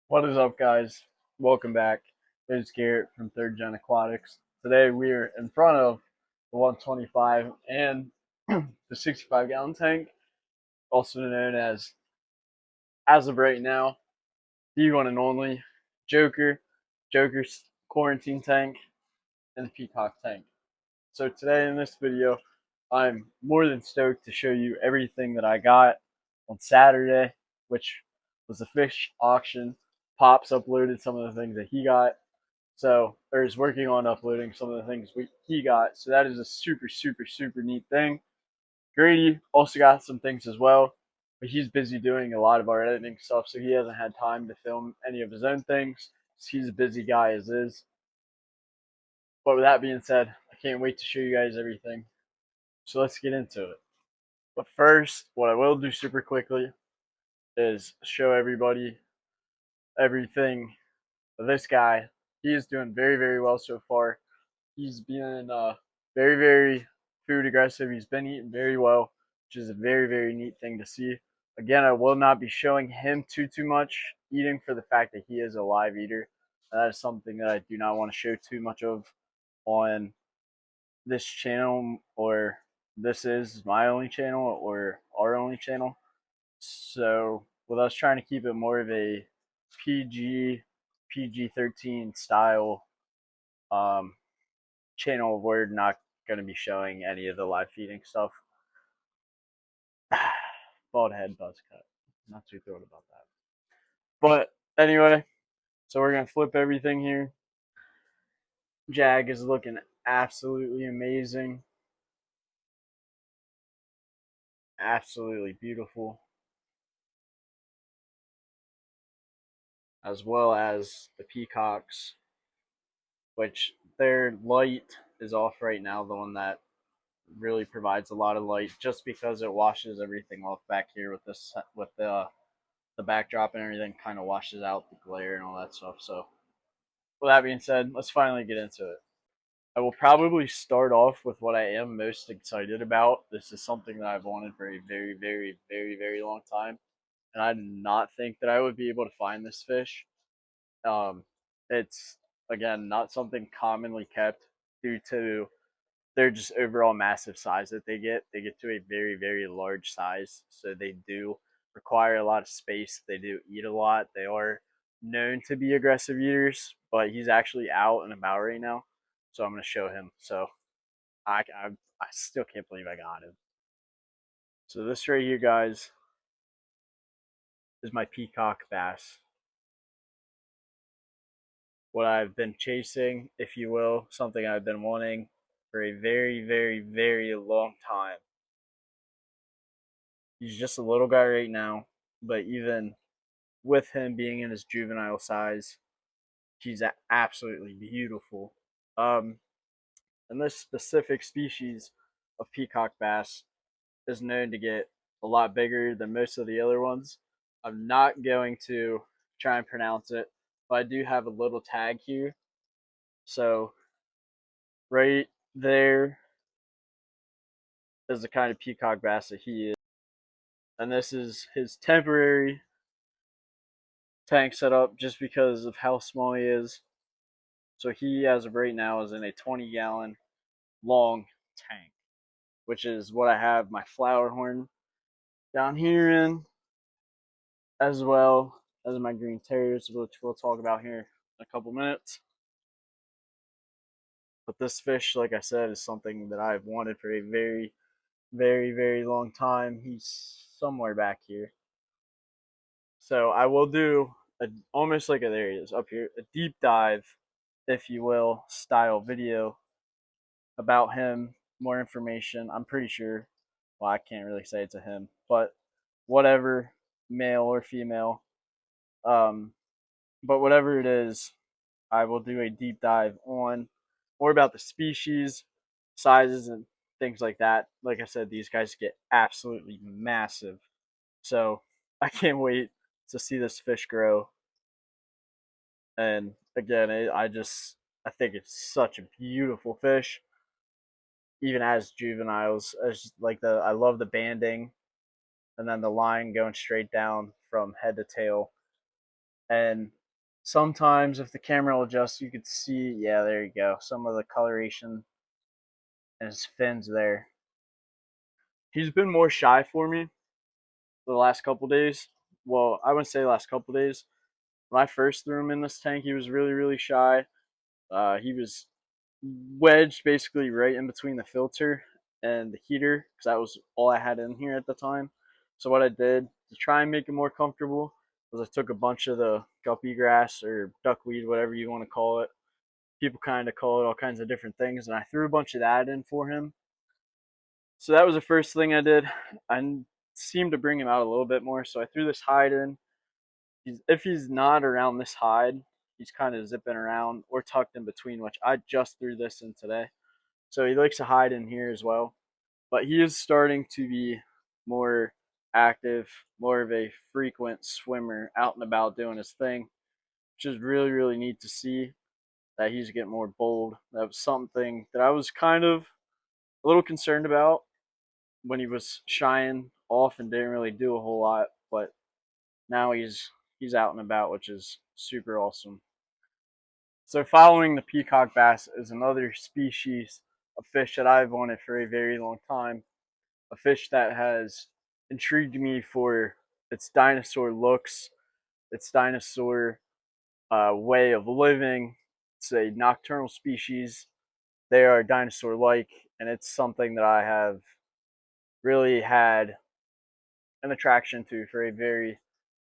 What is up, guys? Welcome back. It's Garrett from Third Gen Aquatics. Today we are in front of the 125 and the 65-gallon tank, also known as of right now, the one and only Joker's quarantine tank, and the Peacock tank. So today in this video, I'm more than stoked to show you everything that I got on Saturday, which was the fish auction. Pops uploaded some of the things that he got. So, or is working on uploading some of the things he got. So that is a super neat thing. Grady also got some things as well, but he's busy doing a lot of our editing stuff, so he hasn't had time to film any of his own things. He's a busy guy as is. But with that being said, I can't wait to show you guys everything. So let's get into it. But first, what I will do super quickly is show everybody everything. This guy, he is doing very well so far. He's been very food aggressive. He's been eating very well, which is a very neat thing to see. Again, I will not be showing him too much eating for the fact that he is a live eater. That is something that I do not want to show too much of on this channel, or this is my only channel or our only channel. So with us trying to keep it more of a PG-13 style channel, we're not going to be showing any of the live feeding stuff. Bald head, buzz cut. Not too thrilled about that. But anyway, so we're going to flip everything here. Jag is looking absolutely amazing. Absolutely beautiful. As well as the peacocks, which their light is off right now, the one that really provides a lot of light, just because it washes everything off back here with this, with the backdrop and everything, kind of washes out the glare and all that stuff. So with that being said, let's finally get into it. I will probably start off with what I am most excited about. This is something that I've wanted for a very long time, and I did not think that I would be able to find this fish. It's, again, not something commonly kept due to their just overall massive size that they get. They get to a very large size, so they do require a lot of space. They do eat a lot. They are known to be aggressive eaters, but he's actually out and about right now, so I'm going to show him. So I still can't believe I got him. So this right here, guys, is my peacock bass. What I've been chasing, if you will, something I've been wanting for a very long time. He's just a little guy right now, but even with him being in his juvenile size, he's absolutely beautiful. And this specific species of peacock bass is known to get a lot bigger than most of the other ones. I'm not going to try and pronounce it, but I do have a little tag here. So right there is the kind of peacock bass that he is. And this is his temporary tank setup just because of how small he is. So he, as of right now, is in a 20-gallon long tank, which is what I have my flower horn down here in, as well as my green terriers, which we'll talk about here in a couple minutes. But this fish, like I said, is something that I've wanted for a very long time. He's somewhere back here. So I will do almost like there he is up here, a deep dive, if you will, style video about him, more information. I'm pretty sure, well, I can't really say it's a him, but whatever, male or female, um, but whatever it is, I will do a deep dive on more about the species, sizes, and things like that. Like I said, these guys get absolutely massive, so I can't wait to see this fish grow. And again, I think it's such a beautiful fish, even as juveniles. As like I love the banding, and then the line going straight down from head to tail. And Sometimes if the camera will adjust, you could see, yeah, there you go, some of the coloration in his fins there. He's been more shy for me the last couple days. Well, I wouldn't say the last couple days. When I first threw him in this tank, he was really, really shy. He was wedged basically right in between the filter and the heater because that was all I had in here at the time. So what I did to try and make him more comfortable was I took a bunch of the guppy grass or duckweed, whatever you want to call it. People kind of call it all kinds of different things, and I threw a bunch of that in for him. So that was the first thing I did. I seemed to bring him out a little bit more, so I threw this hide in. If he's not around this hide, he's kind of zipping around or tucked in between, which I just threw this in today. So he likes to hide in here as well. But he is starting to be more active, more of a frequent swimmer, out and about doing his thing, which is really, really neat to see that he's getting more bold. That was something that I was kind of a little concerned about when he was shying off and didn't really do a whole lot. But now he's out and about, which is super awesome. So following the peacock bass is another species of fish that I've wanted for a very long time. A fish that has intrigued me for its dinosaur looks, its dinosaur way of living. It's a nocturnal species. They are dinosaur like, and it's something that I have really had an attraction to for a very,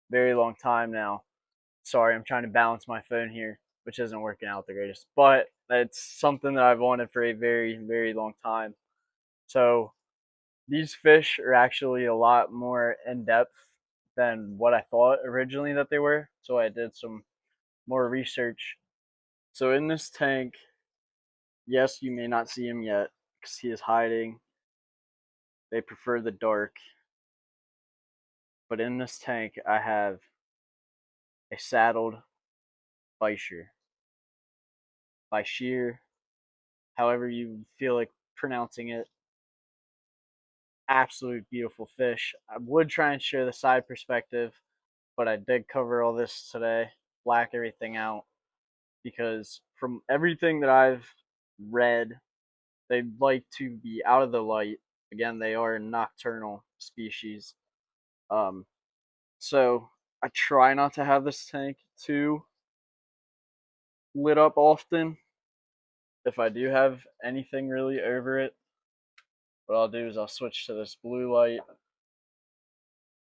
very long time now. Sorry, I'm trying to balance my phone here, which isn't working out the greatest, but it's something that I've wanted for a very, very long time. So these fish are actually a lot more in depth than what I thought originally that they were. So I did some more research. So in this tank, yes, you may not see him yet because he is hiding. They prefer the dark. But in this tank, I have a saddled Fisher. Fisher, however you feel like pronouncing it. Absolute beautiful fish. I would try and share the side perspective, but I did cover all this today, black everything out, because from everything that I've read, they like to be out of the light. Again, they are a nocturnal species. Um, so I try not to have this tank too lit up often. If I do have anything really over it, what I'll do is I'll switch to this blue light,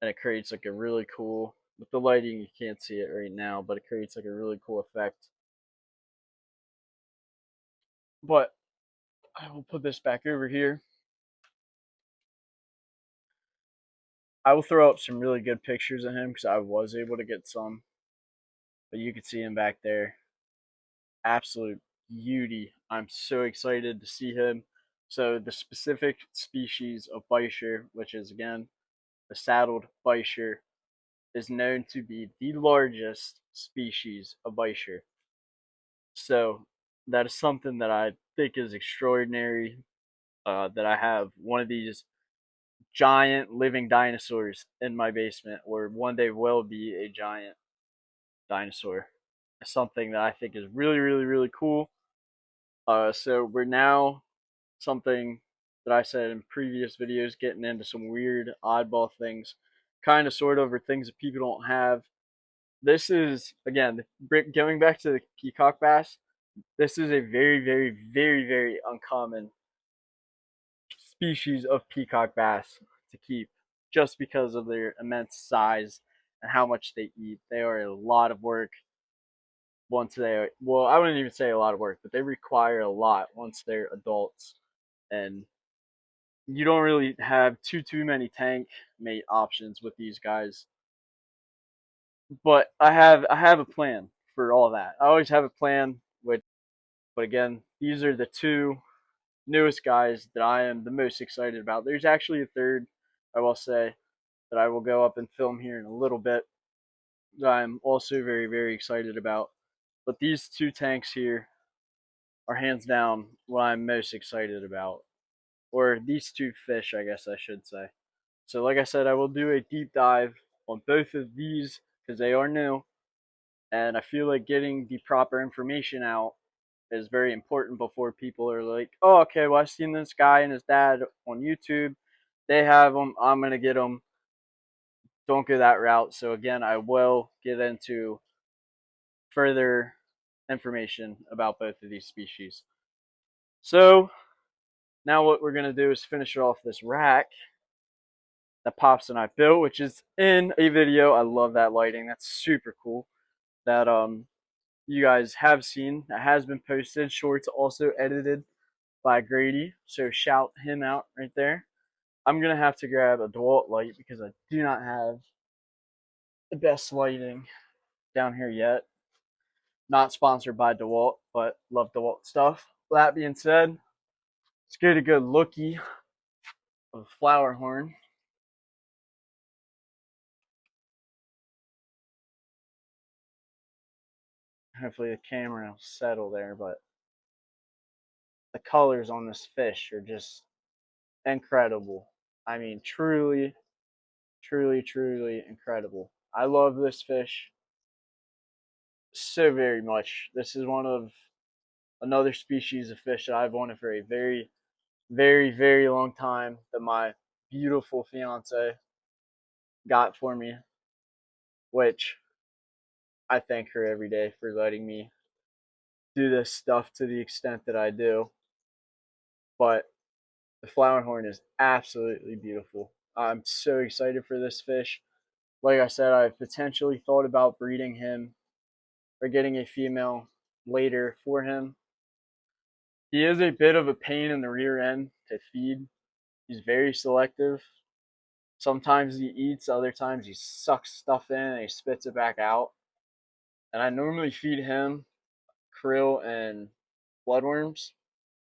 and it creates like a really cool, with the lighting you can't see it right now, but it creates like a really cool effect. But I will put this back over here. I will throw up some really good pictures of him because I was able to get some, but you can see him back there. Absolute beauty. I'm so excited to see him. So the specific species of Bisher, which is again the saddled Bisher, is known to be the largest species of Bisher. So that is something that I think is extraordinary. That I have one of these giant living dinosaurs in my basement, or one day will be a giant dinosaur. Something that I think is really, really, really cool. So we're now something that I said in previous videos, getting into some weird oddball things, kind of sort of, or things that people don't have. This is, again, going back to the peacock bass, this is a very, very, very, very uncommon species of peacock bass to keep just because of their immense size and how much they eat. They are a lot of work once they, well, I wouldn't even say a lot of work, but they require a lot once they're adults. And you don't really have too many tank mate options with these guys. But I have a plan for all that. I always have a plan with, but again, these are the two newest guys that I am the most excited about. There's actually a third, I will say, that I will go up and film here in a little bit that I'm also very, very excited about. But these two tanks here are hands down what I'm most excited about. Or these two fish, I guess I should say. So, like I said, I will do a deep dive on both of these because they are new. And I feel like getting the proper information out is very important before people are like, oh, okay, well, I've seen this guy and his dad on YouTube. They have them. I'm going to get them. Don't go that route. So, again, I will get into further information about both of these species. So, now what we're going to do is finish off this rack that Pops and I built, which is in a video. I love that lighting. That's super cool. That you guys have seen. That has been posted. Shorts also edited by Grady. So shout him out right there. I'm gonna have to grab a DeWalt light because I do not have the best lighting down here yet. Not sponsored by DeWalt, but love DeWalt stuff. That being said, let's get a good looky of the flower horn. Hopefully the camera will settle there, but the colors on this fish are just incredible. I mean, truly, truly, truly incredible. I love this fish so very much. This is one of another species of fish that I've wanted for a very, very, very long time that my beautiful fiance got for me, which I thank her every day for letting me do this stuff to the extent that I do. But the flower horn is absolutely beautiful. I'm so excited for this fish. Like I said, I've potentially thought about breeding him or getting a female later for him. He is a bit of a pain in the rear end to feed. He's very selective. Sometimes he eats, other times he sucks stuff in and he spits it back out. And I normally feed him krill and bloodworms.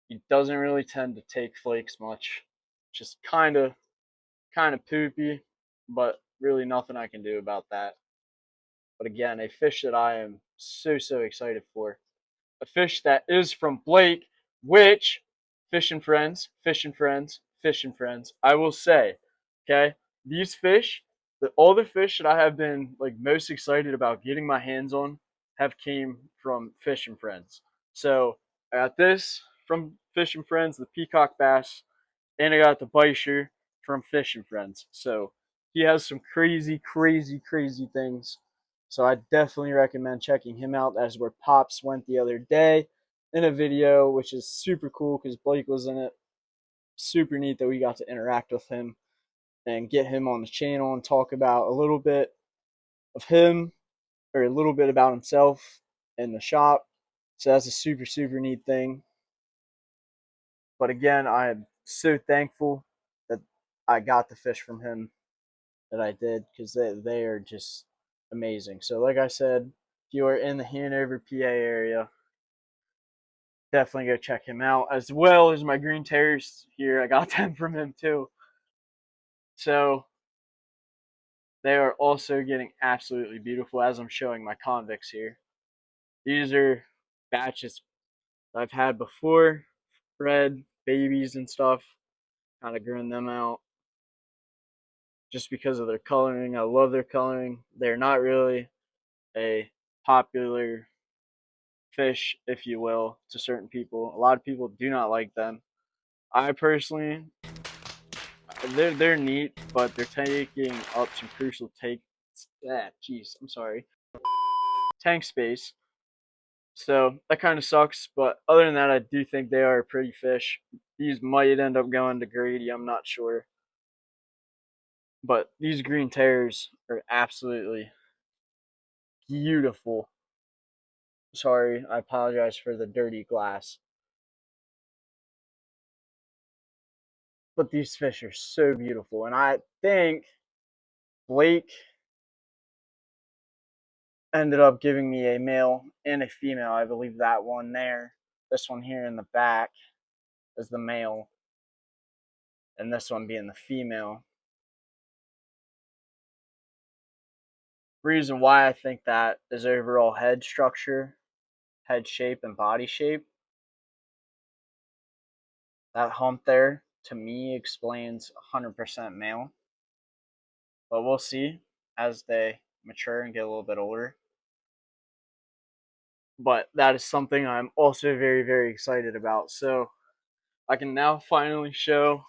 He doesn't really tend to take flakes much. Just kind of poopy, but really nothing I can do about that. But again, a fish that I am so excited for. A fish that is from Blake, which fish and friends, fish and friends, fish and friends. I will say, okay, these fish, all the fish that I have been like most excited about getting my hands on have came from Fish and Friends. So I got this from Fish and Friends, the peacock bass, and I got the Beischer from Fish and Friends. So he has some crazy things. So I definitely recommend checking him out. That's where Pops went the other day in a video, which is super cool because Blake was in it. Super neat that we got to interact with him and get him on the channel and talk about a little bit of him or a little bit about himself in the shop. So that's a super neat thing. But again, I am so thankful that I got the fish from him that I did because they are just amazing. So, like I said, if you are in the Hanover, PA area, definitely go check him out. As well as my green terriers here, I got them from him too. So they are also getting absolutely beautiful as I'm showing my convicts here. These are batches I've had before, bred babies and stuff. Kind of growing them out just because of their coloring. I love their coloring. They're not really a popular fish, if you will, to certain people. A lot of people do not like them. I personally, they're neat, but they're taking up some crucial I'm sorry, tank space. So that kind of sucks. But other than that, I do think they are a pretty fish. These might end up going to Grady. I'm not sure. But these green terriers are absolutely beautiful. Sorry, I apologize for the dirty glass. But these fish are so beautiful. And I think Blake ended up giving me a male and a female. I believe that one there. This one here in the back is the male. And this one being the female. Reason why I think that is overall head structure, head shape, and body shape. That hump there, to me, explains 100% male. But we'll see as they mature and get a little bit older. but that is something I'm also very, very excited about. So I can now finally show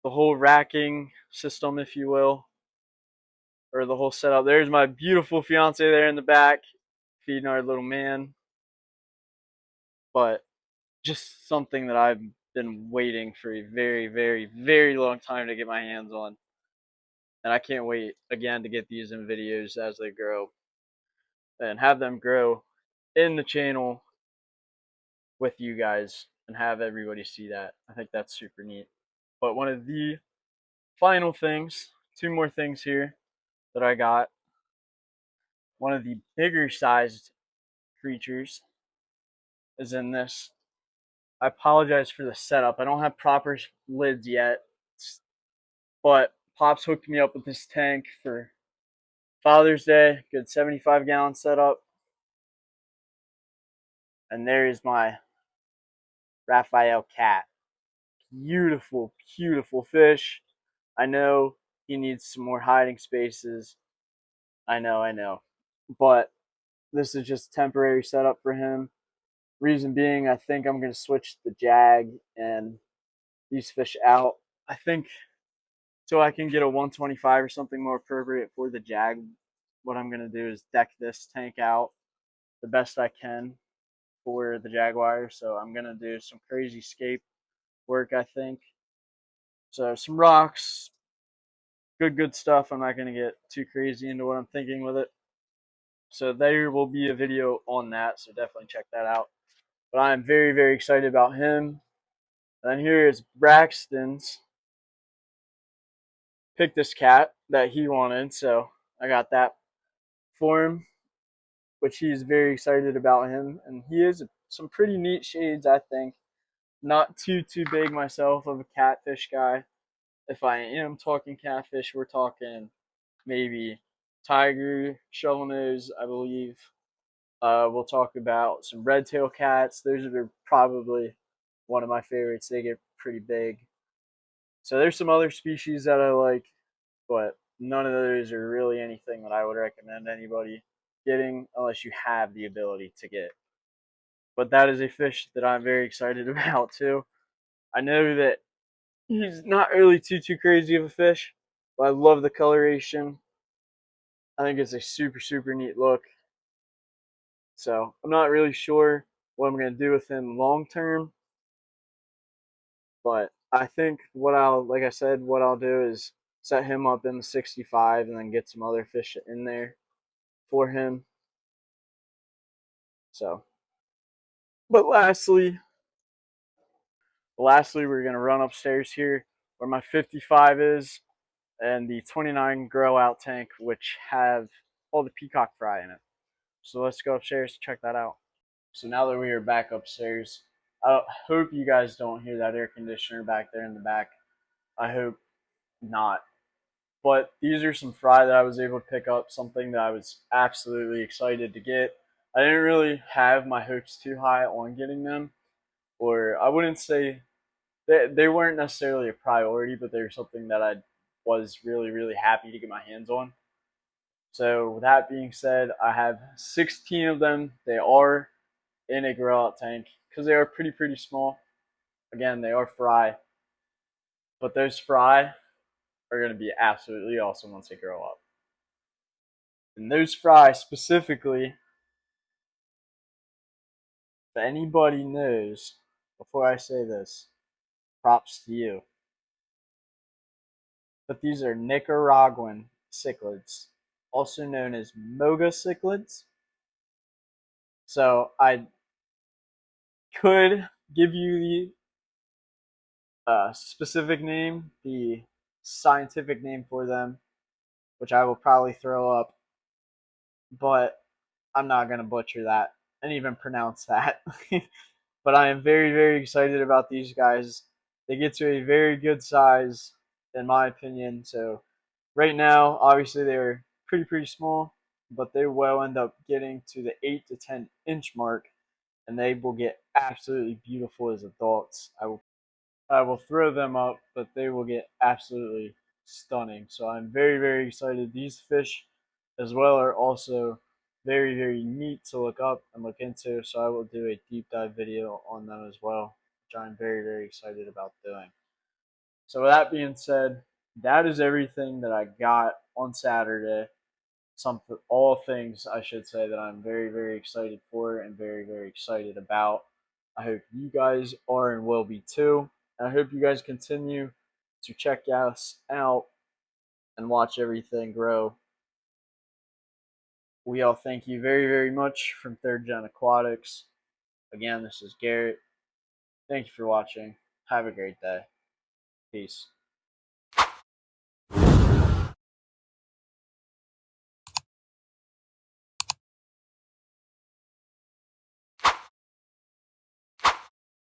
the whole racking system, if you will, or the whole setup. There's my beautiful fiance there in the back feeding our little man. But just something that I've been waiting for a very, very, very long time to get my hands on. And I can't wait again to get these in videos as they grow and have them grow in the channel with you guys and have everybody see that. I think that's super neat. But one of the final things, two more things here that I got. One of the bigger sized creatures is in this. I apologize for the setup. I don't have proper lids yet, but Pops hooked me up with this tank for Father's Day. Good 75-gallon setup. And there is my Raphael cat. Beautiful, beautiful fish. I know he needs some more hiding spaces. I know. But this is just temporary setup for him. Reason being, I think I'm going to switch the Jag and these fish out. I think so I can get a 125 or something more appropriate for the Jag. What I'm going to do is deck this tank out the best I can for the Jaguar. So I'm going to do some crazy scape work, I think. So some rocks, good stuff. I'm not going to get too crazy into what I'm thinking with it. So there will be a video on that, so definitely check that out. But I'm very, very excited about him. And then here is Braxton's. Picked this cat that he wanted, so I got that for him, which he's very excited about him. And he is some pretty neat shades, I think. Not too big myself of a catfish guy. If I am talking catfish, we're talking maybe tiger, shovel nose, I believe. We'll talk about some red tail cats. Those are probably one of my favorites. They get pretty big. So there's some other species that I like, but none of those are really anything that I would recommend anybody getting unless you have the ability to get. But that is a fish that I'm very excited about too. I know that he's not really too crazy of a fish, but I love the coloration. I think it's a super neat look. So I'm not really sure what I'm gonna do with him long term, but I think like I said, what I'll do is set him up in the 65 and then get some other fish in there for him. So, but lastly, we're gonna run upstairs here where my 55 is and the 29 grow out tank, which have all the peacock fry in it. So let's go upstairs to check that out. So now that we are back upstairs, I hope you guys don't hear that air conditioner back there in the back. I hope not. But these are some fry that I was able to pick up, something that I was absolutely excited to get. I didn't really have my hopes too high on getting them, or I wouldn't say they weren't necessarily a priority, but they were something that I was really happy to get my hands on. So with that being said, I have 16 of them. They are in a grow out tank because they are pretty small. Again, they are fry, but those fry are going to be absolutely awesome once they grow up. And those fry specifically, if anybody knows, before I say this, props to you. But these are Nicaraguan cichlids, also known as moga cichlids. So I could give you the specific name, the scientific name for them, which I will probably throw up, but I'm not going to butcher that and even pronounce that. But I am very excited about these guys. They get to a very good size, in my opinion. So right now, obviously they're pretty small, but they will end up getting to the 8 to 10 inch mark, and they will get absolutely beautiful as adults. I will throw them up, but they will get absolutely stunning. So I'm very excited. These fish as well are also very, very neat to look up and look into. So I will do a deep dive video on them as well, which I'm very, very excited about doing. So with that being said, that is everything that I got on Saturday. All things I should say that I'm very, very excited for and very, very excited about. I hope you guys are and will be too. And I hope you guys continue to check us out and watch everything grow. We all thank you very, very much from Third Gen Aquatics. Again, this is Garrett. Thank you for watching. Have a great day. Peace.